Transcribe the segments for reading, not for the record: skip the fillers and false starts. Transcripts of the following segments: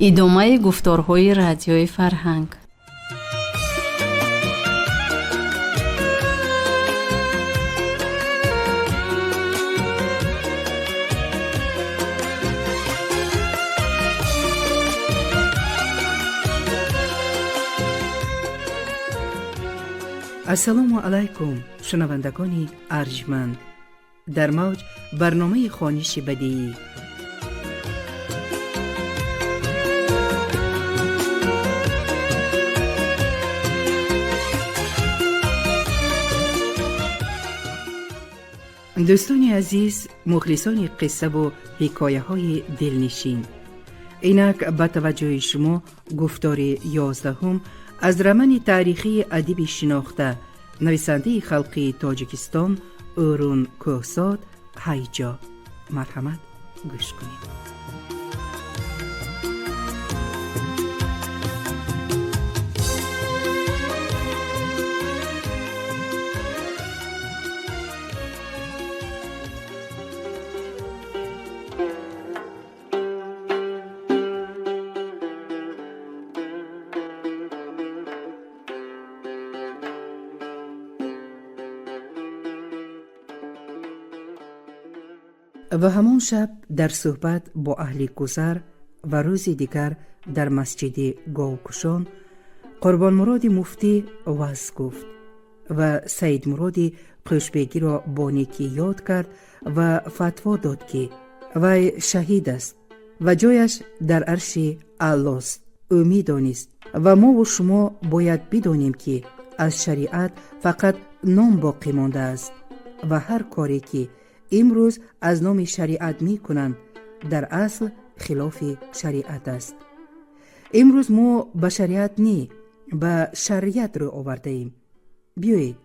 идомаи гуфторҳои радиои Фарҳанг. ассалому алайкум шунавандагони арҷманд. дар мавҷ барномаи хониши бадиӣ. дӯстони азиз, мухлисони қиссаву ҳикояҳои дилнишин, инак ба таваҷҷӯҳи шумо гуфтори 11 аз рамани таърихии адиби шинохта, нависандаи халқи Тоҷикистон Урун Кӯҳсод ҳайҷо. марҳамат, гӯш кунед. ва ҳамон шаб дар суҳбат бо аҳли гузар ва рӯзи дигар дар масҷиди Говкушон Қурбонмуроди муфтӣ ваъз гуфт ва Саидмуроди Қӯшбегиро бо некӣ ёд кард ва фатво дод ки вай шаҳид аст ва ҷояш дар арши Аллост. ӯ медонист ва мову шумо бояд бидонем ки аз шариат фақат ном боқӣ мондааст ва ҳар коре ки имрӯз аз номи шариат мекунанд дар асл хилофи шариат аст. имрӯз мо ба шариат не, ба шариат рӯ овардаем. биёед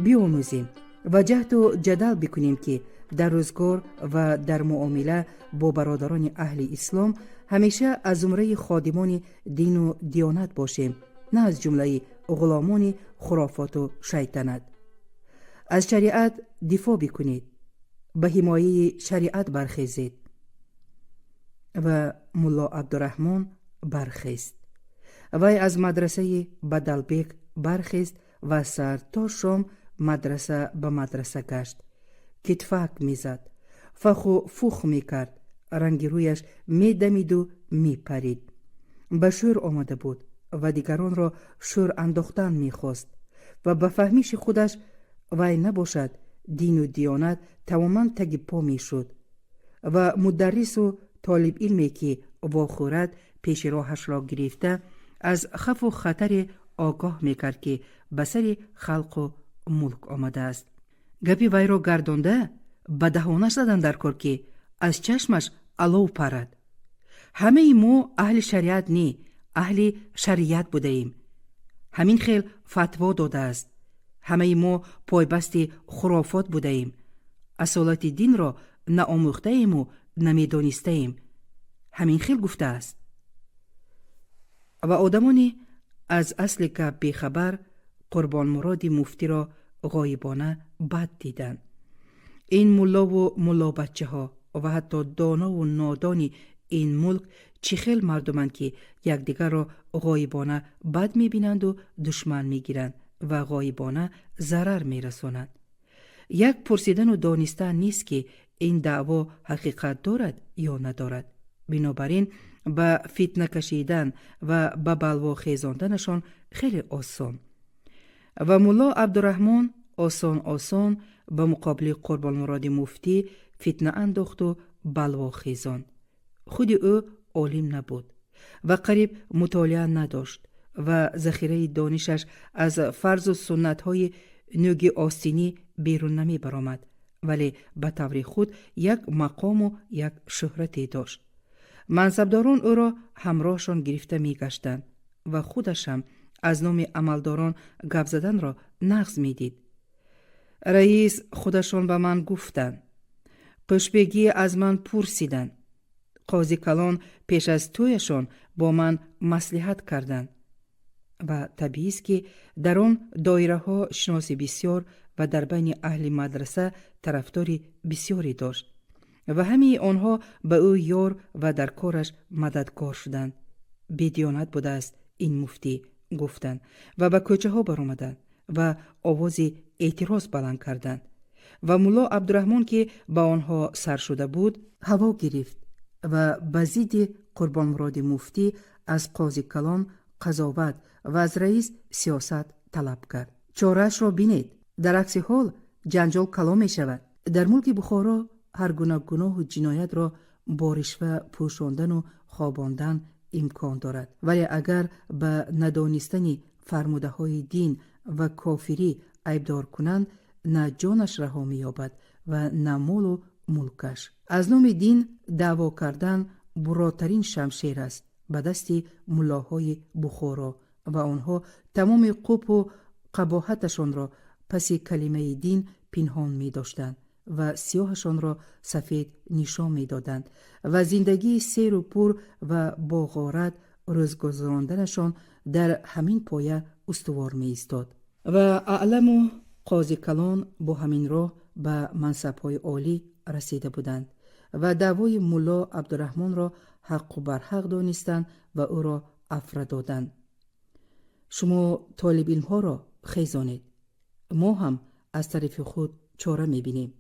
биомӯзем ва ҷаҳду ҷадал бикунем ки дар рӯзгор ва дар муомила бо бародарони аҳли ислом ҳамеша аз зумраи ходимони дину диёнат бошем, на аз ҷумлаи ғуломони хурофоту шайтанат. аз шариат дифоъ бикунед, ба ҳимояи шариат бархезед. ва мулло Абдураҳмон бархест. вай аз мадрасаи Бадалбек бархест ва сар то шом мадраса ба мадраса гашт. китфак мезад, фаху фух мекард, ранги рӯяш медамиду мепарид. ба шӯр омада буд ва дигаронро шӯр андохтан мехост ва ба фаҳмиши худаш вай набошад дину диёнат тамоман таги по мешуд ва мударрису толибилме ки вохӯрад пеши роҳашро гирифта аз хафу хатаре огоҳ мекард ки ба сари халқу мулк омадааст. гапи вайро гардонда ба даҳонаш задан дар кор ки аз чашмаш алов парад. ҳамаи мо аҳли шариат не, аҳли шарият будаем. ҳамин хел фатво додааст. ҳамаи мо пойбасти хурофот будаем. асолати динро на омӯхтаему на медонистаем. ҳамин хел гуфтааст. ва одамоне аз асли гап бехабар Қурбонмуроди муфтиро ғоибона бад диданд. ин муллову муллобачаҳо ва ҳатто донову нодони ин мулк чӣ хел мардуманд ки якдигарро ғоибона бад мебинанду душман мегиранд ва ғоибона зарар мерасонанд. як пурсидану донистан нест ки ин даъво ҳақиқат дорад ё надорад. бинобар ин ба фитна кашидан ва ба балво хезонданашон хеле осон. ва мулло Абдураҳмон осон ба муқобили Қурбонмуроди муфтӣ фитна андохту балво хезонд. худи ӯ олим набуд ва қариб мутолиа надошт ва захираи донишаш аз фарзу суннатҳои нӯги остинӣ берун намебаромад, вале ба таври худ як мақому як шӯҳрате дошт. мансабдорон ӯро ҳамроҳшон гирифта мегаштанд ва худашам аз номи амалдорон гап заданро нағз медид. раис худашон ба ман гуфтанд. қӯшбегӣ аз ман пурсиданд. қози калон пеш аз тӯяшон бо ман маслиҳат карданд. ва табиист ки дар он доираҳо шиноси бисёр ва дар байни аҳли мадраса тарафдори бисёре дошт. و همه آنها به او یار و در کارش مددگار شدند. بی‌دیانت بوده است این مفتی گفتند و به کوچه ها برآمدند و آواز اعتراض بلند کردند و ملا عبدالرحمن که به آنها سر شده بود هوا گرفت و به ضد قربان مراد مفتی از قاضی کلان قضاوت و از رئیس سیاست طلب کرد. چاره‌اش را بینید، در عکس حال جنجال کلان می شود. در ملک بخارا هر گونه گناه و جنایت را با رشوه پوشاندن و خواباندن امکان دارد، ولی اگر به ندانستن فرموده های دین و کافری عیبدار کنند، نه جانش رها می یابد و نه مال و ملکش. از نام دین دعوا کردن براترین شمشیر است به دست ملاهای بخارا و آنها تمام قوت و قباحتشان را پس کلمه دین پنهان می داشتند و سیاهشان را سفید نشان می دادند و زندگی سیر و پور و با غارت روزگذراندنشان در همین پایه استوار می ایستاد. و اعلم و قاضی کلان با همین راه به منصب‌های عالی رسیده بودند و دعوای ملا عبدالرحمن را حق و برحق دانستند و او را عفو دادند. شما طالب علم ها را خیزانید، ما هم از طرف خود چاره می بینیم.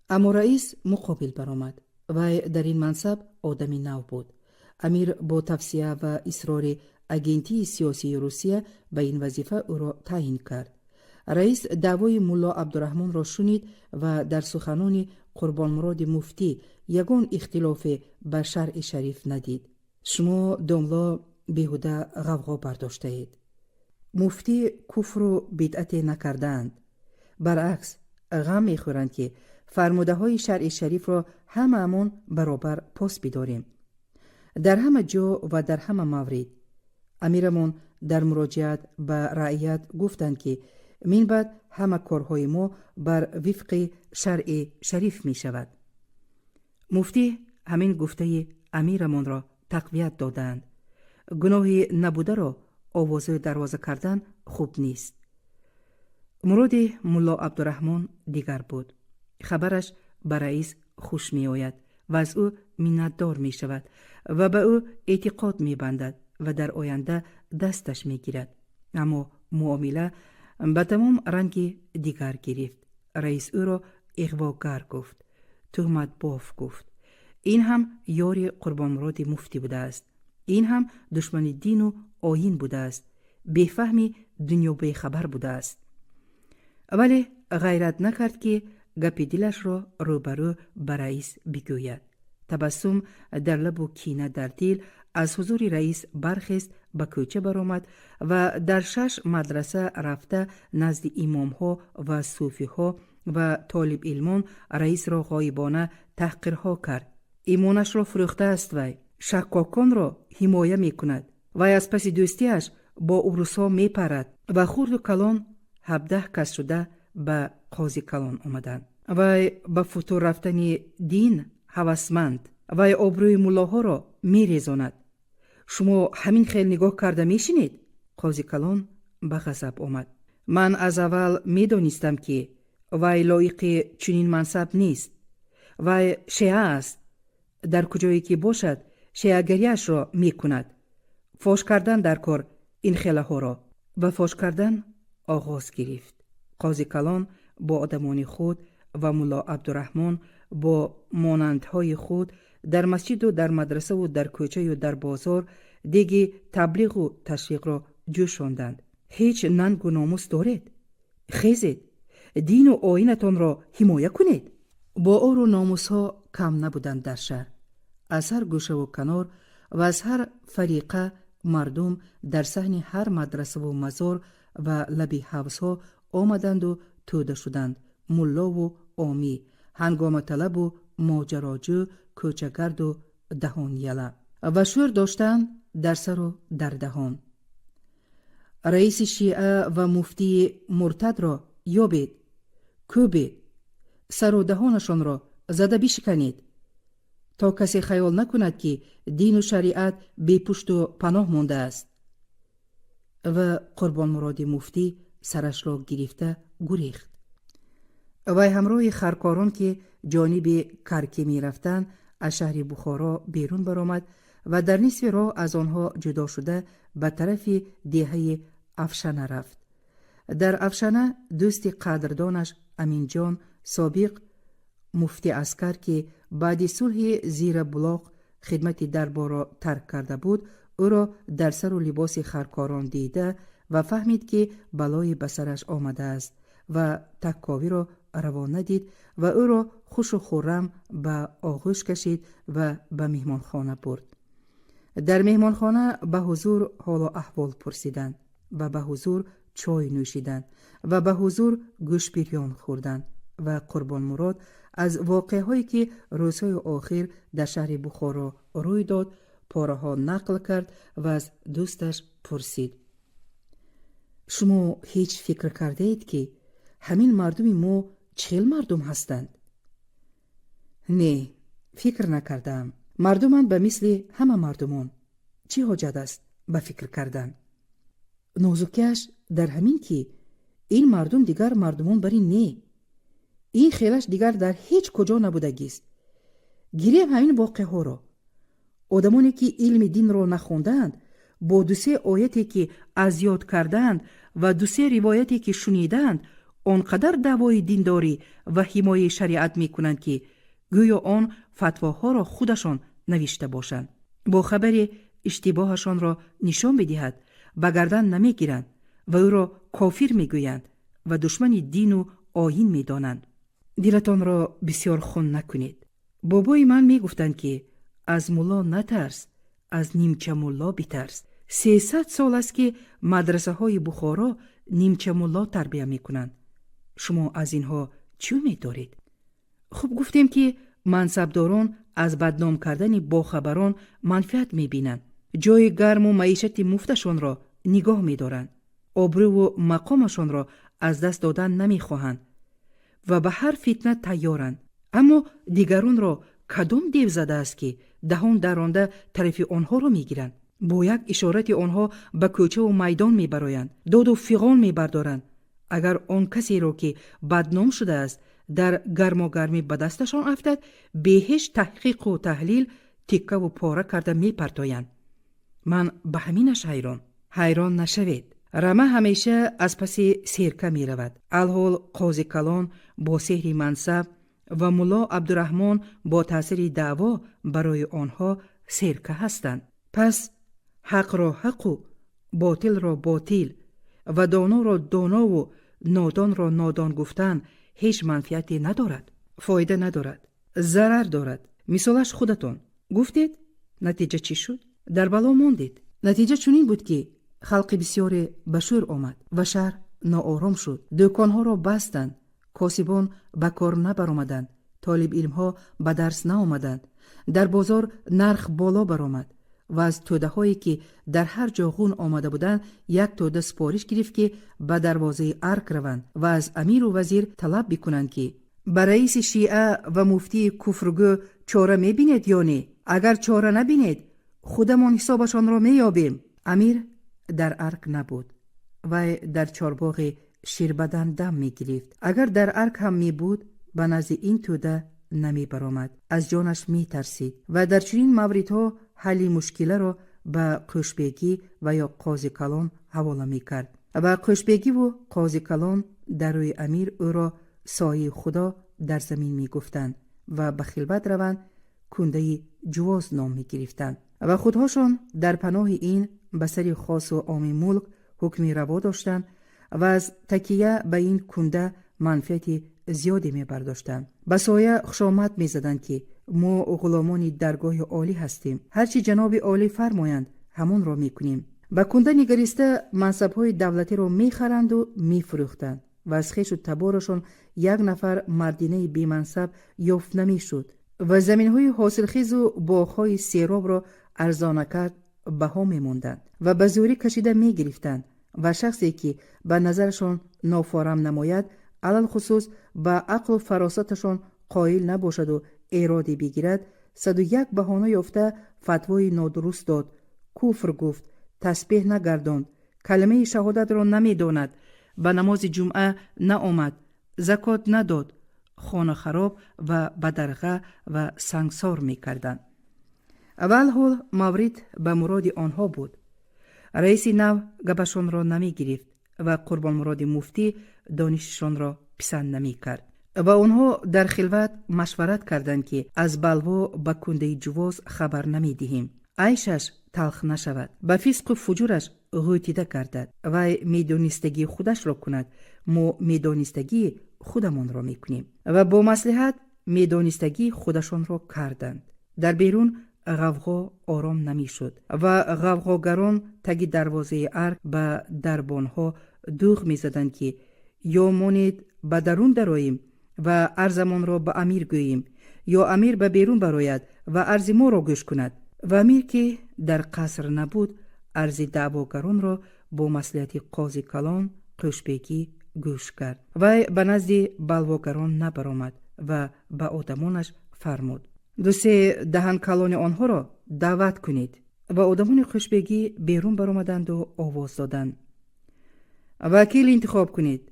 اما رئیس مقابل برآمد و در این منصب آدمی نو بود. امیر با توصیه و اصرار اگنتی سیاسی روسیه به این وظیفه او را تعیین کرد. رئیس دعوای ملا عبدالرحمن را شنید و در سخنان قربان مراد مفتی یگان اختلاف به شرع شریف ندید. شما داملا بیهوده غوغا برداشته اید. مفتی کفر و بدعت نکردند. برعکس غم میخورند که فرموده های شرع شریف را همه امان برابر پاس بداریم. در همه جا و در همه مورد امیرمان در مراجعت به رعیت گفتند که من بعد همه کارهای ما بر وفق شرع شریف می شود. مفتی همین گفته امیرمان را تقویت دادند. گناه نبوده را آواز دروازه کردن خوب نیست. مراد ملا عبدالرحمن دیگر بود. خبرش به رئیس خوش می آید و از او منتدار می شود و به او اعتقاد می بندد و در آینده دستش می گیرد. اما معامله به تمام رنگ دیگر گرفت. رئیس او را اغواگر گفت، تهمت باف گفت. این هم یار قربان مراد مفتی بوده است. این هم دشمن دین و آیین بوده است. بفهمی دنیا به خبر بوده است. ولی غیرت نکرد که گپ دلش را روبرو به رئیس بگوید. تبسم در لب و کینه در دل از حضور رئیس برخیست، به کوچه برآمد و در 6 مدرسه رفته نزد امام ها و صوفی ها و طالب علمان رئیس را غایبانه تحقیرها کرد. ایمانش را فروخته است وی، شکاکان را حمایه می کند و از پس دوستیش با عروسا می پرد و خرد و کلان 17 کس شده به قاضی کلان آمدند. وی به فتور رفتن دین هوسمند و آبروی ملاها را می ریزاند. شما همین خیل نگاه کرده می شینید؟ قاضی کلان به غضب آمد. من از اول می دانستم که وی لایق چنین منصب نیست. وی شیعه است. در کجایی که باشد شیعه‌گریش را می کند. فاش کردن در کار این خیله ها را و فاش کردن آغاز گرفت. قاضی کلان با آدمان خود و ملا عبدالرحمن با مانندهای خود در مسجد و در مدرسه و در کوچه و در بازار دیگه تبلیغ و تشویق را جوشاندند. هیچ ننگ و ناموس دارید؟ خیزید، دین و آیینتان را حمایه کنید. با اور و ناموس ها کم نبودند در شهر. از هر گوشه و کنار و از هر فریقه مردم در صحن هر مدرسه و مزار و لب حوض ها آمدند و توده شدند. ملا و عامی، هنگام طلب و ماجراجو، کوچه‌گرد و دهان یله و شور داشتند در سر و در دهان. رئیس شیعه و مفتی مرتد را یابید، کوبید، سر و دهانشان را زده بشکنید تا کسی خیال نکند که دین و شریعت بی پشت و پناه مانده است. و قربان مراد مفتی سرش را گرفته گریخت. وی همراه خرکاران که جانب کرکی می رفتند از شهر بخارا بیرون برآمد و در نصف راه از آنها جدا شده به طرف دهه افشنه رفت. در افشنه دوست قدردانش امین جان سابق مفتی عسکر که بعد صلح زیر بلاغ خدمت دربار را ترک کرده بود، او را در سر و لباس خرکاران دیده و فهمید که بلای به سرش آمده است و تکاوی را روانه دید و او را خوش و خرم به آغوش کشید و به مهمانخانه برد. در مهمانخانه به حضور حال و احوال پرسیدند و به حضور چای نوشیدند و به حضور گوش بریان خوردند و قربان مراد از واقعهایی که روزهای آخر در شهر بخارا روی داد پاره‌ها نقل کرد و از دوستش پرسید: شما هیچ فکر کرده اید که همین مردم ما چهل مردم هستند؟ نه، فکر نکردم. مردمان به مثل همه مردمان. چی حاجت است به فکر کردن؟ نازکش در همین که این مردم دیگر مردمان بری نه. این خیلش دیگر در هیچ کجا نبودگیست. گیریم همین واقع ها را. آدمانی که علم دین را نخوندند با دو سه آیتی که از یاد کردند و دو سه روایتی که شنیدند آنقدر دعوای دینداری و حمایه شریعت می کنند که گویا آن فتواها را خودشان نوشته باشند. با خبر اشتباهشان را نشان بدهد به گردن نمی گیرند و او را کافر می گویند و دشمن دین و آیین می دانند. دلتان را بسیار خون نکنید. بابای من می گفتند که از مولا نترس، از نیمچه مولا بترس. 300 سال است که مدرسه های بخارا نیمچه مولا تربیه می کنند. شما از اینها چی می دارید؟ خب گفتیم که منصبداران از بدنام کردن باخبران منفعت می بینند. جای گرم و معیشت مفتشان را نگاه می دارند. آبرو و مقامشان را از دست دادن نمی خواهند و به هر فتنه تیارند. اما دیگران را کدام دیو زده است که دهان درانده طرف آنها را می گیرند؟ با یک اشارت آنها به کوچه و میدان می برایند. داد و فغان می بردارند. اگر آن کسی را که بدنام شده است در گرماگرمی به دستشان افتد، به هیچ تحقیق و تحلیل تکه و پاره کرده می پرتایند. من به همینش حیران نشوید. رمه همیشه از پس سرکه می رود. الحال قاضی کلان با سحر منصب و ملا عبدالرحمن با تأثیر دعوا برای آنها سرکه هستند. پس حق را حق و باطل را باطل و دانا را دانا و نادان را نادان گفتن هیچ منفعتی ندارد. فایده ندارد. ضرر دارد. مثالش خودتان گفتید، نتیجه چی شد؟ در بلا ماندید. نتیجه چنین بود که خلق بسیار به شور آمد و شهر ناآرام شد. دکانها را بستند. کاسبان به کار نبرآمدند. طالب علمها به درس نآمدند. در بازار نرخ بالا برآمد و از توده هایی که در هر جا غون آمده بودند یک توده سپارش گرفت که به دروازه ارک روند و از امیر و وزیر طلب بکنند که به رئیس شیعه و مفتی کفرگو چاره می بینید یا نه؟ اگر چاره نبینید خودمان حسابشان را می یابیم. امیر در ارک نبود و در چارباغ شیربدن دم می گرفت. اگر در ارک هم می بود به نزد این توده نمی برآمد. از جانش می ترسید و در چنین موردها حل مشکل را به قوشبگی و یا قاضی کلان حواله می کرد و قوشبگی و قاضی کلان در روی امیر او را سایه خدا در زمین می گفتند و به خلوت روند کنده جواز نام می گرفتند و خودهاشان در پناه این به سر خاص و عام ملک حکمی روا داشتند و از تکیه به این کنده منفعت زیادی می برداشتند. به سایه خوشامد می زدند که ما غلامان درگاه عالی هستیم. هرچی جناب عالی فرمایند همون را می کنیم. به کنده نگریسته منصب‌های دولتی را می خرند و می فروختند و از خویش و تبارشان یک نفر مردینه بی منصب یافت نمی شد و زمین‌های حاصلخیز و باغ‌های سیراب را ارزانه کرد بها می موندند و به زوری کشیده می گرفتند و شخصی که به نظرشان نافارم نماید علل خصوص به عقل و فراستشان قائل نباشد و ایرادی بگیرد 101 بهانه یافته فتوای نادرست داد، کفر گفت، تسبیح نگرداند، کلمه شهادت را نمی داند، به نماز جمعه نه آمد، زکات نداد، خانه خراب و بدرغه و سنگسار می کردند. اول حال مورد به مراد آنها بود. رئیس نو گپشان را نمی گرفت و قربان مراد مفتی دانششان را پسند نمی کرد و آنها در خلوت مشورت کردند که از بلوا به کنده جواز خبر نمی دهیم، عیشش تلخ نشود، به فسق و فجورش غوطیده گردد و میدانستگی خودش را کند، ما میدانستگی خودمان را میکنیم. و با مصلحت میدانستگی خودشان را کردند. در بیرون غوغا آرام نمی شد و غوغاگران تگی دروازه ارگ به دربانها دوغ می زدند که یا مانید به درون دراییم و عرضمان را به امیر گوییم، یا امیر به بیرون براید و عرض ما را گوش کند. و امیر که در قصر نبود، عرض دعواگران را با مصلحت قاضی کلان قوشبگی گوش کرد و به نزد بلواگران نبرآمد و به آدمانش فرمود دو سه دهن کلان آنها را دعوت کنید. و آدمان قوشبگی بیرون برآمدند و آواز دادند وکیل انتخاب کنید.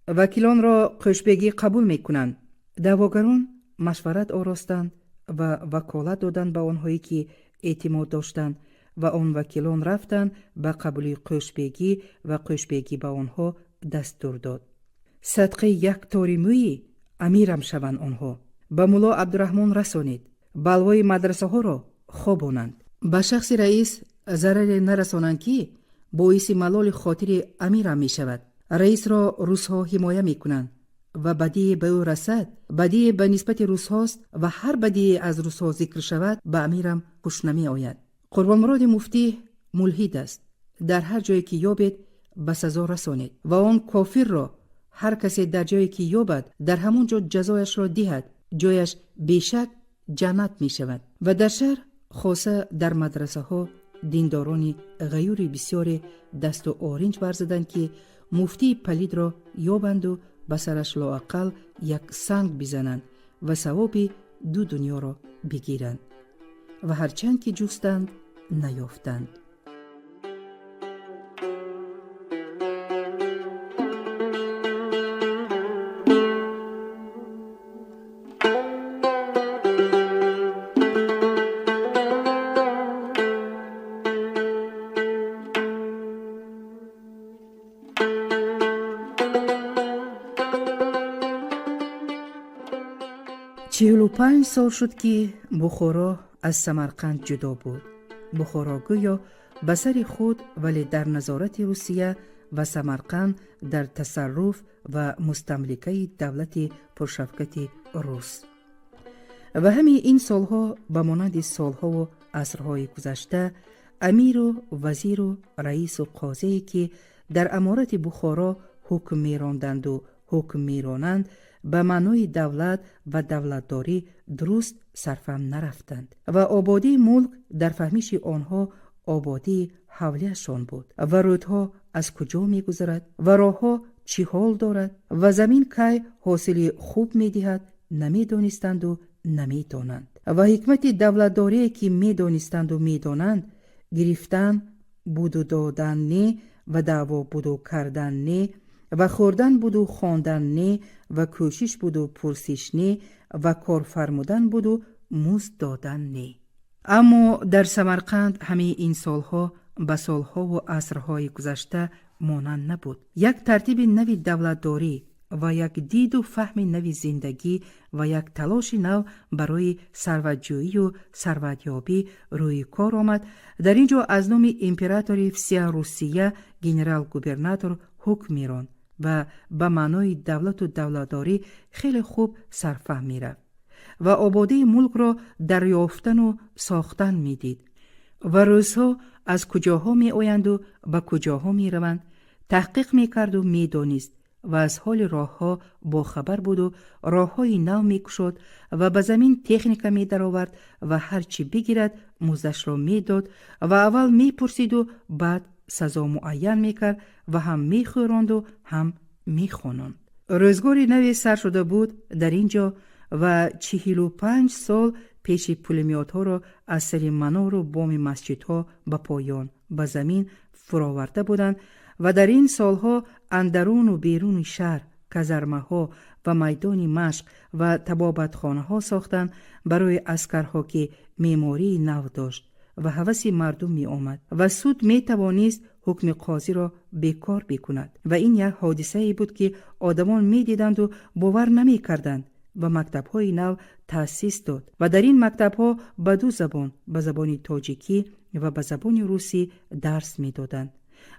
وکیلان را قوشبگی قبول می کنند. دعواگران مشورت آراستند و وکالت دادند به آنهایی که اعتماد داشتند و آن وکیلان رفتند به قبولی قوشبگی و قوشبگی به آنها دستور داد صدقه یک تاری مویی امیرم شوند. آنها به ملا عبدالرحمن رسانید، بلوای مدرسه ها را خوابانند، به شخص رئیس ضرر نرسانند که باعث ملال خاطر امیرم می شود. رئیس را روسها حمایه می کنند و بدی به او رسد، بدی به نسبت روس هاست و هر بدی از روس ها ذکر شود به امیرم خوش نمی آید. قربان مراد مفتی ملحد است، در هر جایی که یابید به سزا رسانید و آن کافر را هر کسی در جایی که یابد در همون جا جزایش را دهد، جایش بیشک جنت می شود. و در شهر خاصه در مدرسه ها دیندارانی غیور بسیار دست و آرنج برزدند که مفتی پلید را یابند و به سرش لااقل یک سنگ بزنند و ثواب دو دنیا را بگیرند و هرچند که جستند نیافتند. چهل و 45 سال شد که بخارا از سمرقند جدا بود. بخارا گویا به سر خود ولی در نظارت روسیه و سمرقند در تصرف و مستملکه دولت پرشفقت روس. و همین این سالها به مانند سالها و عصرهای گذشته امیر و وزیر و رئیس و قاضی که در امارت بخارا حکم میراندند و حکم میرانند به معنای دولت و دولتداری درست سرفهم نرفتند و آبادی ملک در فهمیش آنها آبادی حولیشان بود و رودها از کجا می گذرد و راهها چی حال دارد و زمین کی حاصل خوب می دهد نمی دانستند و نمی دانند. و حکمت دولتداری که می دانستند و می دانند گرفتن بود و دادن نه و دعوا بود و کردن نه و خوردن بود و خواندن نه و کوشش بود و پرسش نه و کار فرمودن بود و مزد دادن نه. اما در سمرقند همه این سالها به سالها و عصرهای گذشته مانند نبود. یک ترتیب نوی دولتداری و یک دید و فهم نوی زندگی و یک تلاش نو برای ثروت‌جویی و ثروت‌یابی روی کار آمد. در اینجا از نام امپراتوری وسیا روسیه گنرال گوبرناتور حکم میراند و به معنای دولت و دولتداری خیلی خوب سرفهم میرفت و آبادی ملک را دریافتن و ساختن میدید و روزها از کجاها می آیند و به کجاها می روند تحقیق می کرد و می دانست و از حال راه ها با خبر بود و راه های نو می کشد و به زمین تکنیک می در آورد و هرچی بگیرد موزش را می داد و اول می پرسید و بعد سزا معین می کرد و هم می خوراند و هم می خواند. روزگاری نوی سر شده بود در اینجا و 45 سال پیش پولمیات ها را از سر منار و بام مسجد ها به پایان به زمین فراورده بودند و در این سالها اندرون و بیرون شهر کازارمه‌ها و میدان مشق و طبابتخانه‌ها ساختند برای عسکرها که معماری نو داشت و هوس مردم می آمد و سود می توانست حکم قاضی را بیکار بکند و این یک حادثه بود که آدمان می دیدند و باور نمی کردند و مکتب‌های نو تأسیس داد و در این مکتب‌ها به دو زبان، به زبان تاجیکی و به زبان روسی درس می دادند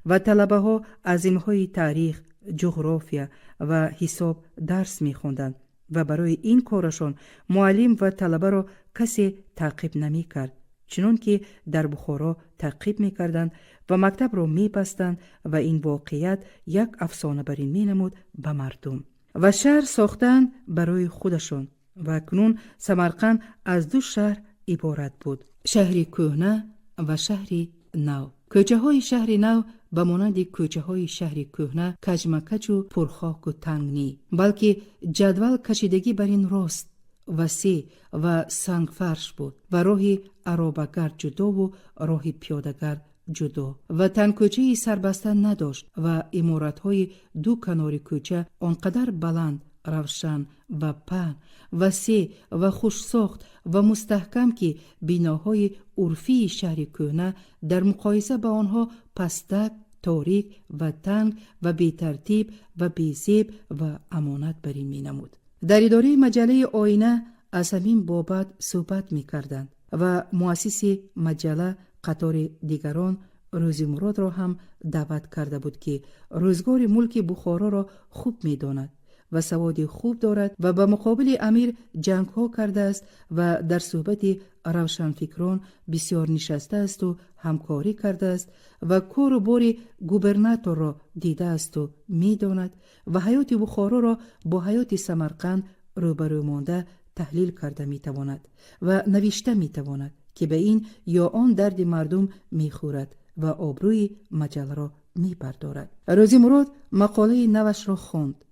و طلبه ها از علم‌های تاریخ، جغرافیا و حساب درس می خوندند و برای این کارشان معلم و طلبه را کسی تعقیب نمی کرد، چنان که در بخارا تعقیب می کردند و مکتب را می بستند و این واقعیت یک افسانه برین می نمود به مردم و شهر ساختند برای خودشان و اکنون سمرقند از دو شهر عبارت بود، شهری کهنه و شهری نو. کوچه های شهر نو به مانند کوچه های شهر کهنه کجمکج و پرخاک و تنگ نی، بلکه جدول کشیدگی بر این راست، وسیع و سنگ فرش بود و راه عرابه‌گرد جدا و راه پیاده‌گرد جدا و تنگ‌کوچه‌ای سربسته نداشت و عمارت‌های دو کنار کوچه آنقدر بلند، روشن و پهن، وسیع و خوش ساخت و مستحکم که بیناهای عرفی شهر کهنه در مقایسه با آنها پستک، تاریک و تنگ و بی ترتیب و بی زیب و امانت برین می نمود. در اداره مجله آینه از همین بابت صحبت می کردند و مؤسس مجله قطار دیگران روزی مراد را هم دعوت کرده بود که روزگار ملک بخارا را خوب می داند و سواد خوب دارد و به مقابل امیر جنگ ها کرده است و در صحبت روشنفکران بسیار نشسته است و همکاری کرده است و کار و بار گوبرناتور را دیده است و می داند و حیات بخارا را با حیات سمرقند روبرو مانده تحلیل کرده می تواند و نوشته می تواند که به این یا آن درد مردم می خورد و آبروی مجله را می بردارد. روزی مراد مقاله نوش را خواند.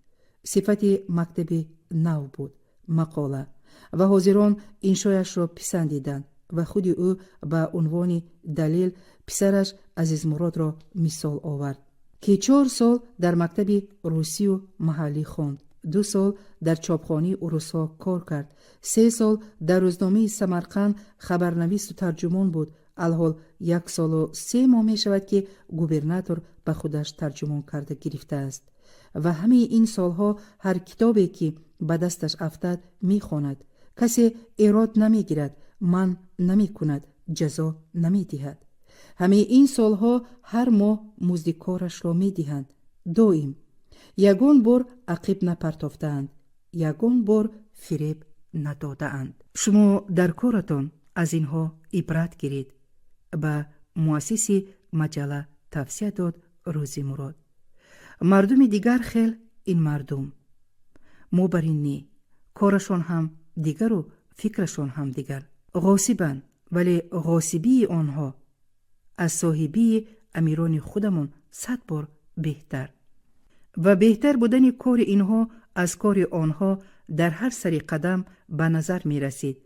صفت مکتب نو بود مقاله و حاضران انشایش را پسندیدند و خود او به عنوان دلیل پسرش عزیز مراد را مثال آورد که 4 سال در مکتب روسی و محلی خواند، 2 سال در چاپخانه اروسا کار کرد، 3 سال در روزنامه سمرقند خبرنویس و ترجمان بود. الحال 1 سال و 3 ماه می شود که گوبرناتور به خودش ترجمان کرده گرفته است و همه این سالها هر کتابی که به دستش افتد می خواند. کسی ایراد نمی گیرد، من نمی کند، جزا نمی دهد. همه این سالها هر ماه مزد کارش را می دهند. دائم یگان بار عقب نپرتافتند، یگان بار فریب ندادند. شما در کارتان از اینها عبرت گیرید. به مؤسس مجله توصیه داد روزی مراد. مردم دیگر خیل این مردم ما بر این نی، کارشان هم دیگر و فکرشان هم دیگر. غاصبند، ولی غاصبی آنها از صاحبی امیران خودمون 100 بار بهتر و بهتر بودن کار اینها از کار آنها در هر سری قدم به نظر می رسید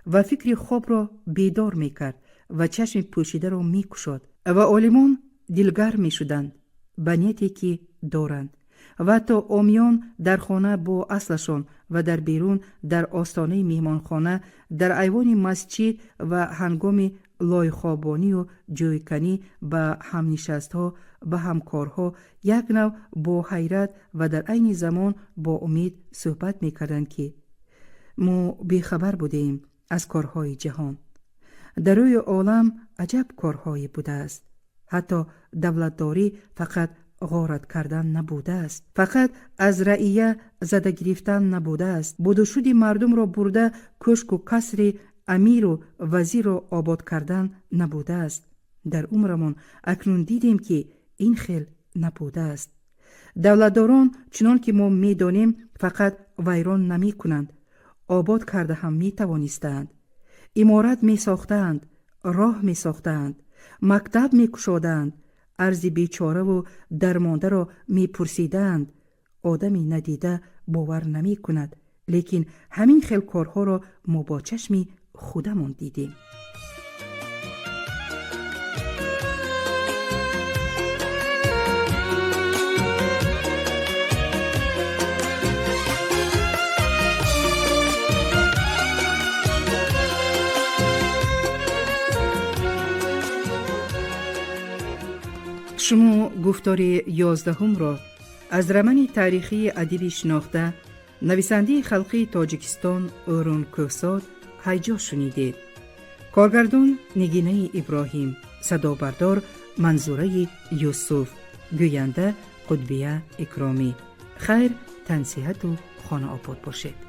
و فکر خواب را بیدار می کرد و چشم پوشیده را می کشاد و عالمان دلگر می شدند به نیتی که دارند و تا عامیان در خانه با اصلشان و در بیرون در آستانه میهمانخانه، در ایوان مسجد و هنگام لای خوابانی و جویکنی به هم نشستها، به همکارها یک نوع با حیرت و در عین زمان با امید صحبت میکردند که ما بیخبر بودیم از کارهای جهان. در روی عالم عجب کارهایی بوده است. حتی دولتداری فقط غارت کردن نبوده است، فقط از رعیه زده گرفتن نبوده است. بود و شد مردم را برده کشک و کسر امیر و وزیر را آباد کردن نبوده است. در عمرمان اکنون دیدیم که این خیل نبوده است. دولتداران چنان که ما می دانیم فقط ویران نمی کنند، آباد کرده هم می توانستند. عمارت می ساختند، راه می ساختند، مکتب می کشادند، ارض بیچاره و درمانده را می پرسیدند. آدمی ندیده باور نمی کند، لیکن همین خیل کارها را ما با چشم خودمان دیدیم. شما گفتار 11 را از رمن تاریخی ادبی شناخته نویسنده خلقی تاجیکستان اورون کوساد هیجا شنیدید. کارگردان نگینه ابراهیم، صدابردار منظوره یوسف، گوینده قطبیه اکرامی. خیر، تنصیحت و خانه آباد باشید.